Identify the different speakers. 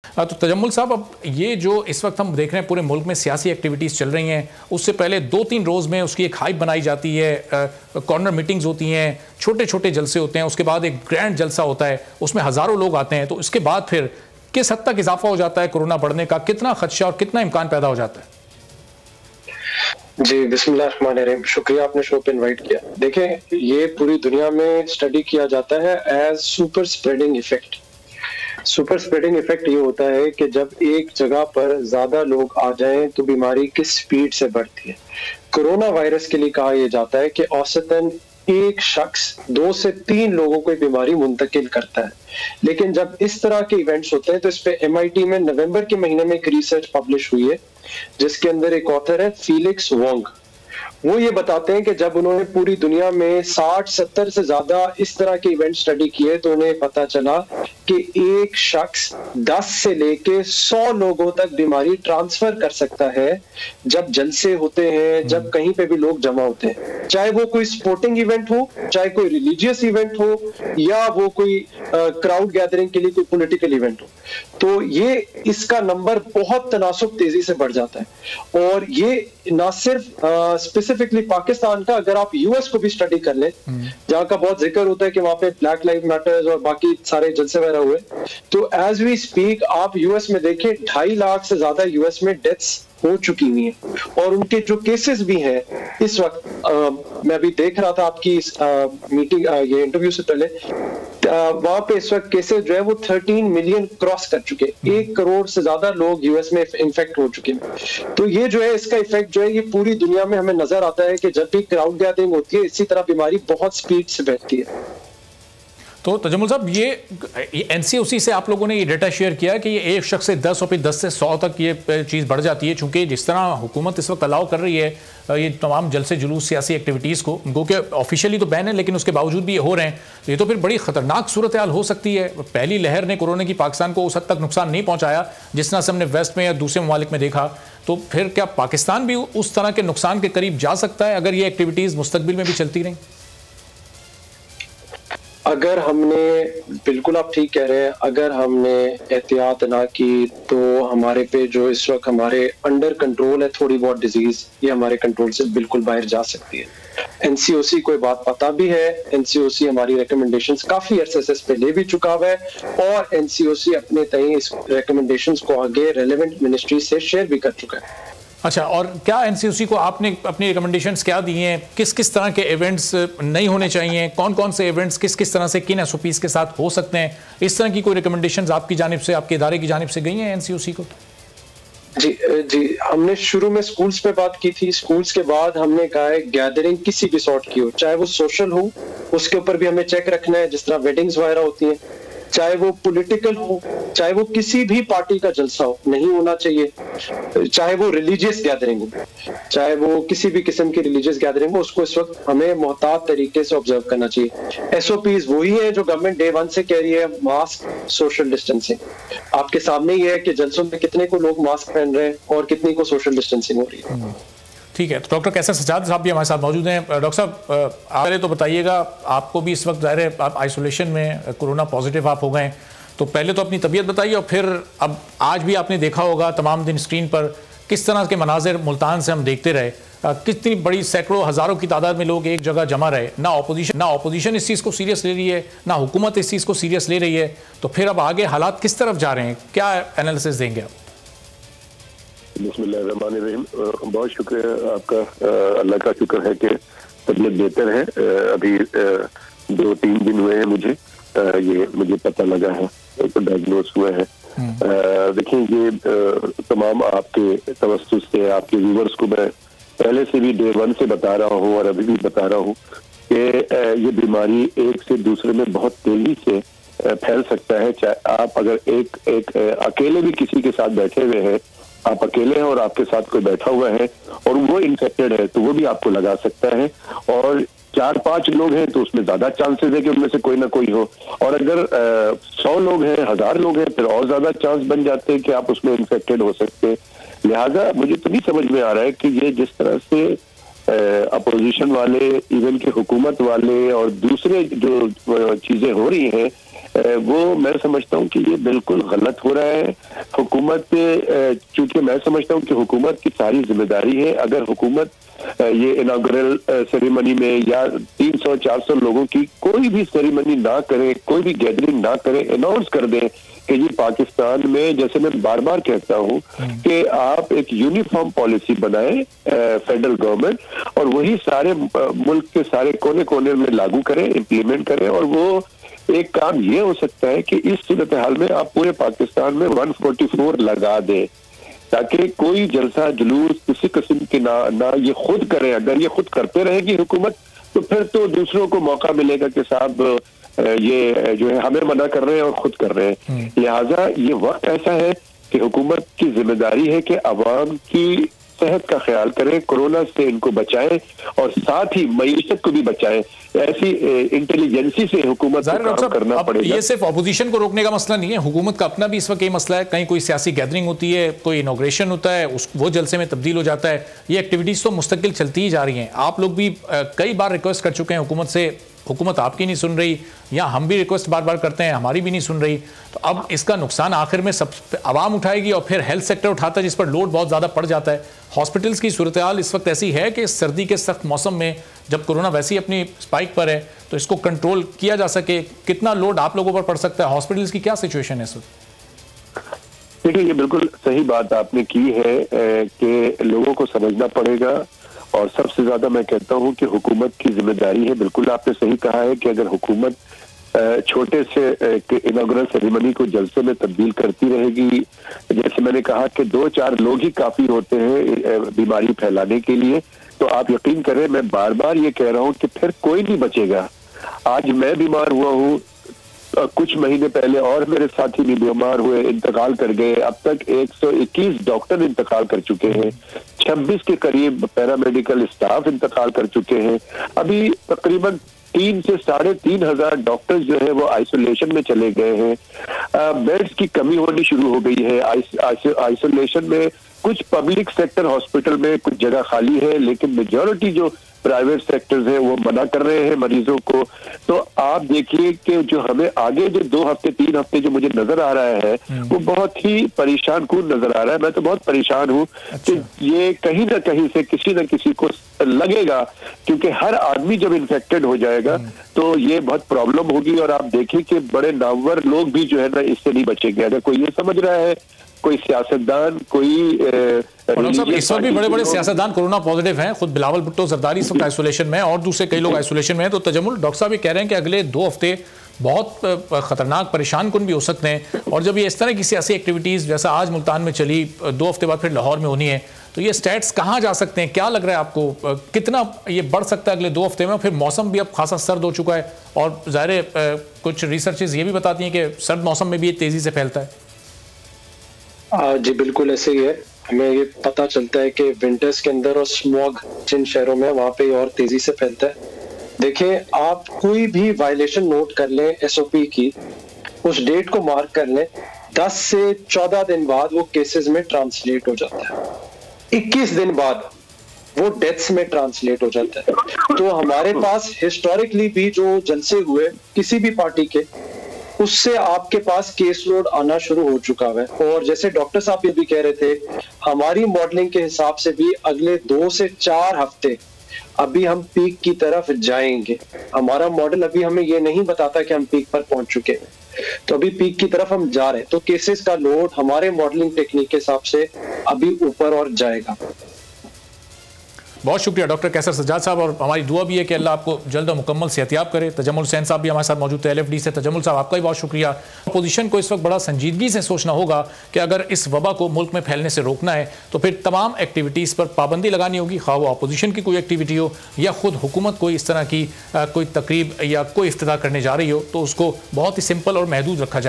Speaker 1: तो तजम्मुल साहब, अब ये जो इस वक्त हम देख रहे हैं पूरे मुल्क में सियासी एक्टिविटीज़ चल रही हैं, उससे पहले 2-3 रोज़ में उसकी एक हाइप बनाई जाती है, कॉर्नर मीटिंग्स होती हैं, छोटे छोटे जलसे होते हैं, उसके बाद एक ग्रैंड जलसा होता है, उसमें हज़ारों लोग आते हैं। तो इसके बाद फिर किस हद तक इजाफा हो जाता है कोरोना बढ़ने का, कितना खदशा और कितना इम्कान पैदा हो जाता है?
Speaker 2: जी, बिस्मिल्लाहिर्रहमानिर्रहीम। शुक्रिया आपने शो पे इनवाइट किया। देखें, ये पूरी दुनिया में स्टडी किया जाता है as super spreading effect. Super spreading effect ये होता है कि जब एक जगह पर ज्यादा लोग आ जाएं तो बीमारी किस स्पीड से बढ़ती है। कोरोना वायरस के लिए कहा यह जाता है कि औसतन एक शख्स 2 से 3 लोगों को बीमारी मुंतकिल करता है। लेकिन जब इस तरह के इवेंट्स होते हैं तो इस पे MIT में नवंबर के महीने में एक रिसर्च पब्लिश हुई है, जिसके अंदर एक ऑथर है फीलिक्स वोंग। वो ये बताते हैं कि जब उन्होंने पूरी दुनिया में 60-70 से ज्यादा इस तरह के इवेंट स्टडी किए तो उन्हें पता चला कि एक शख्स 10 से लेके 100 लोगों तक बीमारी ट्रांसफर कर सकता है जब जलसे होते हैं, जब कहीं पे भी लोग जमा होते हैं, चाहे वो कोई स्पोर्टिंग इवेंट हो, चाहे कोई रिलीजियस इवेंट हो, या वो कोई क्राउड गैदरिंग के लिए कोई पॉलिटिकल इवेंट हो। तो ये इसका नंबर बहुत तनासुब तेजी से बढ़ जाता है। और ये ना सिर्फ स्पेसिफिकली पाकिस्तान का, अगर आप US को भी स्टडी कर लें, जहां का बहुत जिक्र होता है कि वहां पे ब्लैक लाइव मैटर्स और बाकी सारे जलसे वगैरह हुए, तो एज वी स्पीक आप US में देखें 2.5 लाख से ज्यादा US में डेथ्स हो चुकी हुई हैं। और उनके जो केसेस भी हैं इस वक्त, मैं अभी देख रहा था आपकी इस मीटिंग, ये इंटरव्यू से पहले, वहां पे इस वक्त केसेस जो है वो 13 मिलियन क्रॉस कर चुके हैं। 1 करोड़ से ज्यादा लोग US में इन्फेक्ट हो चुके हैं। तो ये जो है, इसका इफेक्ट जो है ये पूरी दुनिया में हमें नजर आता है कि जब भी क्राउड गैदरिंग होती है इसी तरह बीमारी बहुत स्पीड से बढ़ती है।
Speaker 1: तो तजम्मुल साहब, ये NCOC से आप लोगों ने ये डाटा शेयर किया कि ये एक शख्स से 10 और फिर 10 से 100 तक ये चीज़ बढ़ जाती है, चूंकि जिस तरह हुकूमत इस वक्त अलाउ कर रही है ये तमाम जलसे जुलूस सियासी एक्टिविटीज़ को, उनको कि ऑफिशियली तो बैन है लेकिन उसके बावजूद भी ये हो रहे हैं, तो ये तो फिर बड़ी ख़तरनाक सूरत हाल हो सकती है। पहली लहर ने कोरोना की पाकिस्तान को उस हद तक नुकसान नहीं पहुँचाया जिस तरह से हमने वेस्ट में या दूसरे ममालिक में देखा, तो फिर क्या पाकिस्तान भी उस तरह के नुकसान के करीब जा सकता है अगर ये एक्टिविटीज़ मुस्तकबिल में भी चलती रहीं?
Speaker 2: अगर हमने, बिल्कुल आप ठीक कह रहे हैं, अगर हमने एहतियात ना की तो हमारे पे जो इस वक्त हमारे अंडर कंट्रोल है थोड़ी बहुत डिजीज, ये हमारे कंट्रोल से बिल्कुल बाहर जा सकती है। NCOC को बात पता भी है, NCOC हमारी रिकमेंडेशंस काफी अरसे से पे ले भी चुका हुआ है और NCOC अपने तय इस रिकमेंडेशंस को आगे रेलेवेंट मिनिस्ट्री से शेयर भी कर चुका है।
Speaker 1: अच्छा, और क्या NCOC को आपने अपनी रिकमेंडेशंस क्या दी हैं? किस किस तरह के इवेंट्स नहीं होने चाहिए, कौन कौन से इवेंट्स किस किस तरह से किन SOPs के साथ हो सकते हैं, इस तरह की कोई रिकमेंडेशंस आपकी जानिब से, आपके इदारे की जानिब से गई हैं NCOC को?
Speaker 2: जी, हमने शुरू में स्कूल्स पे बात की थी। स्कूल्स के बाद हमने कहा है गैदरिंग किसी भी सॉर्ट की हो, चाहे वो सोशल हो, उसके ऊपर भी हमें चेक रखना है, जिस तरह वेडिंग्स वगैरह होती हैं, चाहे वो पॉलिटिकल हो, चाहे वो किसी भी पार्टी का जलसा हो, नहीं होना चाहिए, चाहे वो रिलीजियस गैदरिंग हो, चाहे वो किसी भी किस्म की रिलीजियस गैदरिंग हो, उसको इस वक्त हमें मोहतात तरीके से ऑब्जर्व करना चाहिए। SOPs वही है जो गवर्नमेंट डे 1 से कह रही है, मास्क, सोशल डिस्टेंसिंग। आपके सामने ये है कि जलसों में कितने को लोग मास्क पहन रहे हैं और कितनी को सोशल डिस्टेंसिंग हो रही है।
Speaker 1: ठीक है, तो डॉक्टर कैसर सज्जाद साहब भी हमारे साथ मौजूद हैं। डॉक्टर साहब, आप तो बताइएगा, आपको भी इस वक्त ज़ाहिर है आप आइसोलेशन में कोरोना पॉजिटिव आप हो गए, तो पहले तो अपनी तबीयत बताइए और फिर अब आज भी आपने देखा होगा तमाम दिन स्क्रीन पर किस तरह के मनाजिर मुल्तान से हम देखते रहे, कितनी बड़ी सैकड़ों हज़ारों की तादाद में लोग एक जगह जमा रहे, ना ऑपोजिशन इस चीज़ को सीरियस ले रही है, ना हुकूमत इस चीज़ को सीरियस ले रही है, तो फिर अब आगे हालात किस तरफ जा रहे हैं, क्या एनालिसिस देंगे आप?
Speaker 3: बिस्मिल्लाहिर्रहमानिर्रहीम। बहुत शुक्रिया आपका, अल्लाह का शुक्र है कि तबीयत बेहतर है। अभी 2-3 दिन हुए हैं मुझे पता लगा है, तो डायग्नोस हुआ है। देखिए, ये तमाम आपके तवज्जुह से आपके व्यूअर्स को मैं पहले से भी डे 1 से बता रहा हूँ और अभी भी बता रहा हूँ कि ये बीमारी एक से दूसरे में बहुत तेजी से फैल सकता है। चाहे आप अगर एक अकेले भी किसी के साथ बैठे हुए हैं, आप अकेले हैं और आपके साथ कोई बैठा हुआ है और वो इन्फेक्टेड है, तो वो भी आपको लगा सकता है। और 4-5 लोग हैं तो उसमें ज्यादा चांसेस है कि उनमें से कोई ना कोई हो, और अगर 100 लोग हैं, 1000 लोग हैं, फिर और ज्यादा चांस बन जाते हैं कि आप उसमें इन्फेक्टेड हो सकते हैं। लिहाजा मुझे तो नहीं समझ में आ रहा है कि ये जिस तरह से अपोजिशन वाले, इवन के हुकूमत वाले और दूसरे जो चीजें हो रही हैं, वो मैं समझता हूँ कि ये बिल्कुल गलत हो रहा है। हुकूमत, चूंकि मैं समझता हूँ कि हुकूमत की सारी जिम्मेदारी है। अगर हुकूमत ये इनॉग्रल सेरेमनी में या 300-400 लोगों की कोई भी सेरेमनी ना करे, कोई भी गैदरिंग ना करे, अनाउंस कर दे कि जी पाकिस्तान में, जैसे मैं बार बार कहता हूँ कि आप एक यूनिफॉर्म पॉलिसी बनाएं फेडरल गवर्नमेंट, और वही सारे मुल्क के सारे कोने कोने में लागू करें, इम्प्लीमेंट करें। और वो एक काम ये हो सकता है कि इस सूरत हाल में आप पूरे पाकिस्तान में 144 लगा दें, ताकि कोई जलसा जुलूस किसी किस्म की ना ये खुद करें। अगर ये खुद करते रहेगी हुकूमत, तो फिर तो दूसरों को मौका मिलेगा कि साहब ये जो है हमें मना कर रहे हैं और खुद कर रहे हैं। लिहाजा ये वक्त ऐसा है कि हुकूमत की जिम्मेदारी है कि अवाम की सेहत का ख्याल करें, कोरोना से इनको बचाएं और साथ ही मईशत को भी बचाएं। ऐसी इंटेलिजेंसी से हुकूमत को काम करना पड़ेगा।
Speaker 1: ये सिर्फ अपोजिशन को रोकने का मसला नहीं है, हुकूमत का अपना भी इस वक्त ये मसला है। कहीं कोई सियासी गैदरिंग होती है, कोई इनॉग्रेशन होता है, वो जलसे में तब्दील हो जाता है। ये एक्टिविटीज तो मुस्तकिल चलती ही जा रही हैं। आप लोग भी कई बार रिक्वेस्ट कर चुके हैं हुकूमत से, हुकूमत आपकी नहीं सुन रही, या हम भी रिक्वेस्ट बार बार करते हैं, हमारी भी नहीं सुन रही। तो अब इसका नुकसान आखिर में सब आवाम उठाएगी और फिर हेल्थ सेक्टर उठाता है, जिस पर लोड बहुत ज़्यादा पड़ जाता है। हॉस्पिटल्स की सूरत हाल इस वक्त ऐसी है कि सर्दी के सख्त मौसम में, जब कोरोना वैसे ही अपनी स्पाइक पर है, तो इसको कंट्रोल किया जा सके, कितना लोड आप लोगों पर पड़ सकता है? हॉस्पिटल्स की क्या सिचुएशन है इस वक्त?
Speaker 3: देखिए, ये बिल्कुल सही बात आपने की है कि लोगों को समझना पड़ेगा, और सबसे ज्यादा मैं कहता हूं कि हुकूमत की जिम्मेदारी है। बिल्कुल आपने सही कहा है कि अगर हुकूमत छोटे से इनॉग्रल सेरेमनी को जलसे में तब्दील करती रहेगी, जैसे मैंने कहा कि 2-4 लोग ही काफी होते हैं बीमारी फैलाने के लिए, तो आप यकीन करें, मैं बार बार ये कह रहा हूं कि फिर कोई नहीं बचेगा। आज मैं बीमार हुआ हूं, कुछ महीने पहले और मेरे साथी भी बीमार हुए, इंतकाल कर गए। अब तक 121 डॉक्टर इंतकाल कर चुके हैं, 26 के करीब पैरामेडिकल स्टाफ इंतकाल कर चुके हैं। अभी तकरीबन 3 से 3,500 डॉक्टर्स जो है वो आइसोलेशन में चले गए हैं। बेड्स की कमी होनी शुरू हो गई है आइसोलेशन में। कुछ पब्लिक सेक्टर हॉस्पिटल में कुछ जगह खाली है, लेकिन मेजॉरिटी जो प्राइवेट सेक्टर्स हैं वो मना कर रहे हैं मरीजों को। तो आप देखिए कि जो हमें आगे जो 2 हफ्ते 3 हफ्ते जो मुझे नजर आ रहा है वो बहुत ही परेशान कुन नजर आ रहा है। मैं तो बहुत परेशान हूँ कि ये कहीं ना कहीं से किसी न किसी को लगेगा, क्योंकि हर आदमी जब इन्फेक्टेड हो जाएगा तो ये बहुत प्रॉब्लम होगी। और आप देखिए कि बड़े नामवर लोग भी जो है ना इससे नहीं बचेंगे। अगर कोई ये समझ रहा है, कोई सियासतदान, कोई
Speaker 1: इस वक्त भी बड़े बड़े सियासतदान कोरोना पॉजिटिव हैं। खुद बिलावल भुट्टो जरदारी इस वक्त आइसोलेशन में, और दूसरे कई लोग आइसोलेशन में हैं। तो तजम्मुल, डॉक्टर साहब ये कह रहे हैं कि अगले 2 हफ्ते बहुत खतरनाक, परेशान कुन भी हो सकते हैं। और जब ये इस तरह की सियासी एक्टिविटीज़ जैसा आज मुल्तान में चली, 2 हफ्ते बाद फिर लाहौर में होनी है, तो ये स्टैट्स कहाँ जा सकते हैं? क्या लग रहा है आपको, कितना ये बढ़ सकता है अगले 2 हफ्ते में? फिर मौसम भी अब खासा सर्द हो चुका है, और ज़ाहिर कुछ रिसर्चेज ये भी बताती हैं कि सर्द मौसम में भी ये तेज़ी से फैलता है।
Speaker 2: जी बिल्कुल ऐसे ही है। हमें ये पता चलता है कि विंटर्स के अंदर और स्मॉग जिन शहरों में, वहां पे और तेजी से फैलता है। देखिए, आप कोई भी वायलेशन नोट कर लें एसओपी की, उस डेट को मार्क कर लें, 10 से 14 दिन बाद वो केसेस में ट्रांसलेट हो जाता है, 21 दिन बाद वो डेथ्स में ट्रांसलेट हो जाता है। तो हमारे पास हिस्टोरिकली भी जो जलसे हुए किसी भी पार्टी के, उससे आपके पास केस लोड आना शुरू हो चुका है। और जैसे डॉक्टर साहब ये भी कह रहे थे, हमारी मॉडलिंग के हिसाब से भी अगले 2 से 4 हफ्ते अभी हम पीक की तरफ जाएंगे। हमारा मॉडल अभी हमें ये नहीं बताता कि हम पीक पर पहुंच चुके हैं, तो अभी पीक की तरफ हम जा रहे हैं। तो केसेस का लोड हमारे मॉडलिंग टेक्निक के हिसाब से अभी ऊपर और जाएगा।
Speaker 1: बहुत शुक्रिया डॉक्टर कैसर सज्जाद साहब, और हमारी दुआ भी है कि अल्लाह आपको जल्द मुकम्मल सेहतियाब करे। तजम्मुल हुसैन साहब भी हमारे साथ मौजूद थे LFD से। तजम्मुल साहब, आपका भी बहुत शुक्रिया। अपोजिशन को इस वक्त बड़ा संजीदगी से सोचना होगा कि अगर इस वबा को मुल्क में फैलने से रोकना है तो फिर तमाम एक्टिविटीज़ पर पाबंदी लगानी होगी, खा वो अपोजिशन की कोई एक्टिविटी हो या खुद हुकूमत कोई इस तरह की कोई तकरीब या कोई इफ्तिताह करने जा रही हो, तो उसको बहुत ही सिंपल और महदूद रखा जाए।